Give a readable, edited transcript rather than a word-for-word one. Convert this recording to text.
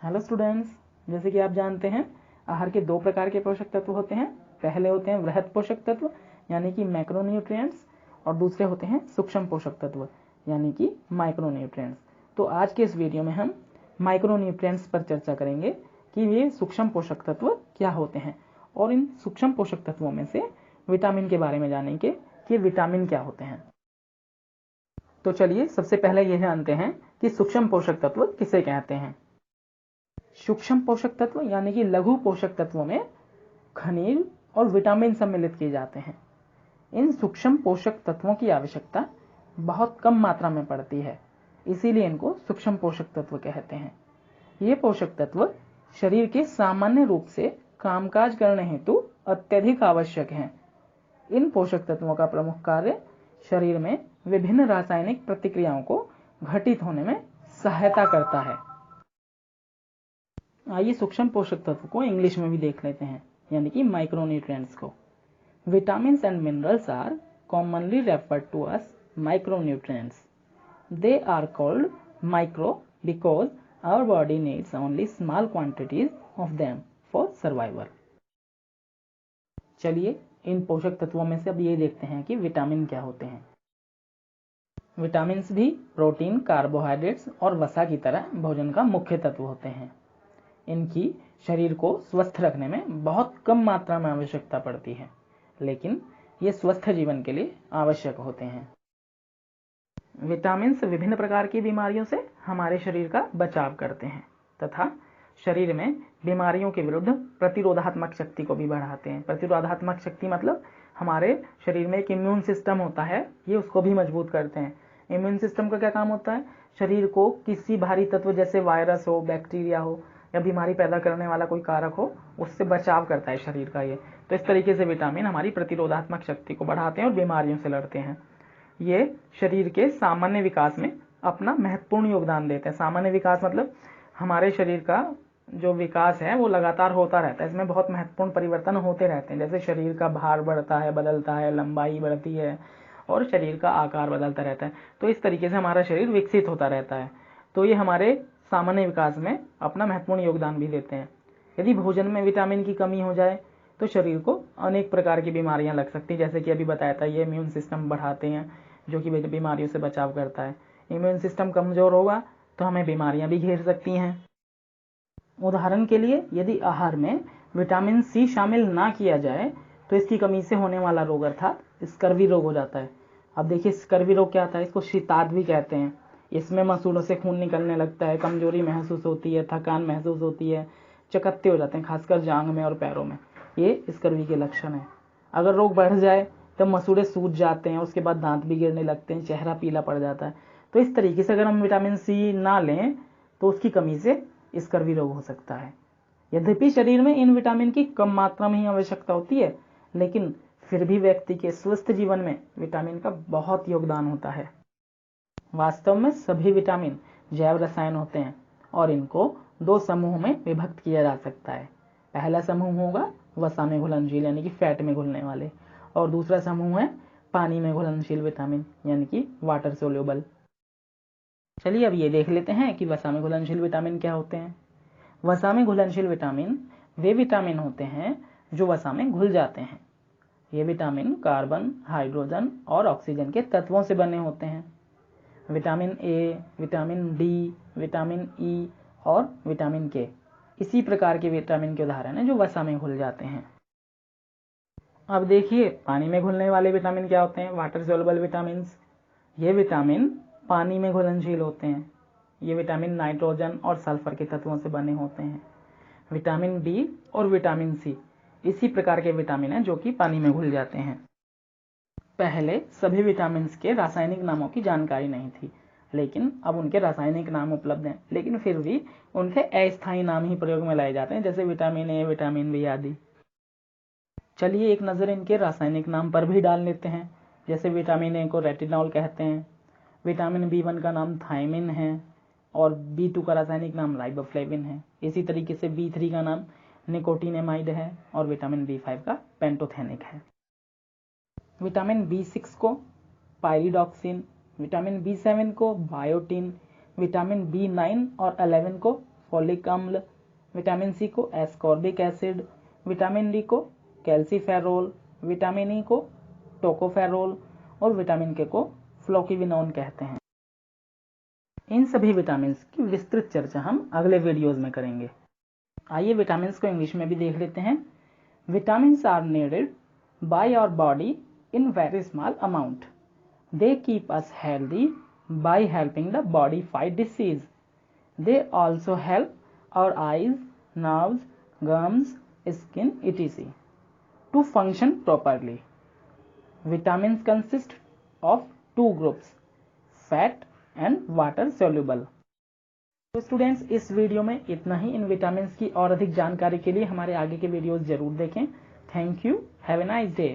Hello students, जैसे कि आप जानते हैं आहार के दो प्रकार के पोषक तत्व होते हैं। पहले होते हैं वृहद पोषक तत्व यानी कि मैक्रोन्यूट्रिएंट्स, और दूसरे होते हैं सूक्ष्म पोषक तत्व यानी कि माइक्रोन्यूट्रिएंट्स। तो आज के इस वीडियो में हम माइक्रोन्यूट्रिएंट्स पर चर्चा करेंगे कि ये सूक्ष्म पोषक तत्व क्या होते हैं, और इन सूक्ष्म पोषक तत्वों में से विटामिन के बारे में जानेंगे कि विटामिन क्या होते हैं। तो चलिए सबसे पहले यह जानते हैं कि सूक्ष्म पोषक तत्व किसे कहते हैं। सूक्ष्म पोषक तत्व यानी कि लघु पोषक तत्वों में खनिज और विटामिन सम्मिलित किए जाते हैं। इन सूक्ष्म पोषक तत्वों की आवश्यकता बहुत कम मात्रा में पड़ती है, इसीलिए इनको सूक्ष्म पोषक तत्व कहते हैं। ये पोषक तत्व शरीर के सामान्य रूप से कामकाज करने हेतु अत्यधिक आवश्यक हैं। इन पोषक तत्वों का प्रमुख कार्य शरीर में विभिन्न रासायनिक प्रतिक्रियाओं को घटित होने में सहायता करता है। आइए सूक्ष्म पोषक तत्व को इंग्लिश में भी देख लेते हैं, यानी कि माइक्रोन्यूट्रिएंट्स को। Vitamins and minerals are commonly referred to us micronutrients. They are called micro because our body needs only small quantities of them for survival. चलिए इन पोषक तत्वों में से अब ये देखते हैं कि विटामिन क्या होते हैं। विटामिन्स भी प्रोटीन, कार्बोहाइड्रेट्स और वसा की तरह भोजन का मुख्य तत्व होते हैं। इनकी शरीर को स्वस्थ रखने में बहुत कम मात्रा में आवश्यकता पड़ती है, लेकिन ये स्वस्थ जीवन के लिए आवश्यक होते हैं। विटामिन्स विभिन्न प्रकार की बीमारियों से हमारे शरीर का बचाव करते हैं तथा शरीर में बीमारियों के विरुद्ध प्रतिरोधात्मक शक्ति को भी बढ़ाते हैं। प्रतिरोधात्मक शक्ति मतलब हमारे शरीर में एक इम्यून सिस्टम होता है, ये उसको भी मजबूत करते हैं। इम्यून सिस्टम का क्या काम होता है? शरीर को किसी भारी तत्व जैसे वायरस हो, बैक्टीरिया हो या बीमारी पैदा करने वाला कोई कारक हो, उससे बचाव करता है शरीर का ये। तो इस तरीके से विटामिन हमारी प्रतिरोधात्मक शक्ति को बढ़ाते हैं और बीमारियों से लड़ते हैं। ये शरीर के सामान्य विकास में अपना महत्वपूर्ण योगदान देते हैं। सामान्य विकास मतलब हमारे शरीर का जो विकास है वो लगातार होता रहता है, इसमें बहुत महत्वपूर्ण परिवर्तन होते रहते हैं। जैसे शरीर का भार बढ़ता है, बदलता है, लंबाई बढ़ती है और शरीर का आकार बदलता रहता है। तो इस तरीके से हमारा शरीर विकसित होता रहता है। तो ये हमारे सामान्य विकास में अपना महत्वपूर्ण योगदान भी देते हैं। यदि भोजन में विटामिन की कमी हो जाए तो शरीर को अनेक प्रकार की बीमारियां लग सकती हैं। जैसे कि अभी बताया था, ये इम्यून सिस्टम बढ़ाते हैं जो कि बीमारियों से बचाव करता है। इम्यून सिस्टम कमजोर होगा तो हमें बीमारियां भी घेर सकती हैं। उदाहरण के लिए, यदि आहार में विटामिन सी शामिल ना किया जाए तो इसकी कमी से होने वाला रोग अर्थात स्कर्वी रोग हो जाता है। अब देखिए स्कर्वी रोग क्या होता है? इसको शीतार्थ भी कहते हैं। इसमें मसूड़ों से खून निकलने लगता है, कमजोरी महसूस होती है, थकान महसूस होती है, चकत्ते हो जाते हैं, खासकर जांघ में और पैरों में। ये स्कर्वी के लक्षण है। अगर रोग बढ़ जाए तब मसूड़े सूज जाते हैं, उसके बाद दांत भी गिरने लगते हैं, चेहरा पीला पड़ जाता है। तो इस तरीके से अगर हम विटामिन सी ना लें तो उसकी कमी से स्कर्वी रोग हो सकता है। यद्यपि शरीर में इन विटामिन की कम मात्रा में ही आवश्यकता होती है, लेकिन फिर भी व्यक्ति के स्वस्थ जीवन में विटामिन का बहुत योगदान होता है। वास्तव में सभी विटामिन जैव रसायन होते हैं और इनको दो समूह में विभक्त किया जा सकता है। पहला समूह होगा वसा में घुलनशील यानी कि फैट में घुलने वाले, और दूसरा समूह है पानी में घुलनशील विटामिन यानी कि वाटर सोल्यूबल। चलिए अब ये देख लेते हैं कि वसा में घुलनशील विटामिन क्या होते हैं। वसा में घुलनशील विटामिन वे विटामिन होते हैं जो वसा में घुल जाते हैं। ये विटामिन कार्बन, हाइड्रोजन और ऑक्सीजन के तत्वों से बने होते हैं। Vitamin A, vitamin D, vitamin E और विटामिन के इसी प्रकार के विटामिन के उदाहरण हैं जो वसा में घुल जाते हैं। अब देखिए पानी में घुलने वाले विटामिन क्या होते हैं? Water soluble vitamin. ये विटामिन पानी में घुलनशील होते हैं। ये विटामिन नाइट्रोजन और सल्फर के तत्वों से बने होते हैं। विटामिन डी और विटामिन सी इसी प्रकार के विटामिन हैं जो कि पानी में घुल जाते हैं। पहले सभी विटामिन के रासायनिक नामों की जानकारी नहीं थी, लेकिन अब उनके रासायनिक नाम उपलब्ध हैं, लेकिन फिर भी उनके अस्थायी नाम ही प्रयोग में लाए जाते हैं, जैसे विटामिन ए, विटामिन बी आदि। चलिए एक नज़र इनके रासायनिक नाम पर भी डाल लेते हैं। जैसे विटामिन ए को रेटिनॉल कहते हैं, विटामिन B1 का नाम थायमिन है और B2 का रासायनिक नाम राइबोफ्लेविन है। इसी तरीके से B3 का नाम निकोटिनेमाइड है और विटामिन B5 का पेंटोथेनिक है। विटामिन B6 को पायरिडॉक्सिन, विटामिन B7 को बायोटिन, विटामिन B9 और 11 को फॉलिक अम्ल, विटामिन सी को एस्कॉर्बिक एसिड, विटामिन डी को कैल्सीफेरोल, विटामिन ई को टोकोफेरोल और विटामिन के को फ्लोकिविनोन कहते हैं। इन सभी विटामिन की विस्तृत चर्चा हम अगले वीडियोज में करेंगे। आइए विटामिन को इंग्लिश में भी देख लेते हैं। Vitamins are needed by our body in very small amount. They keep us healthy by helping the body fight disease. They also help our eyes, nerves, gums, skin, etc. to function properly. Vitamins consist of two groups, fat and water soluble. तो students, इस video में इतना ही। इन vitamins की और अधिक जानकारी के लिए हमारे आगे के वीडियोस जरूर देखें। Thank you, have a nice day.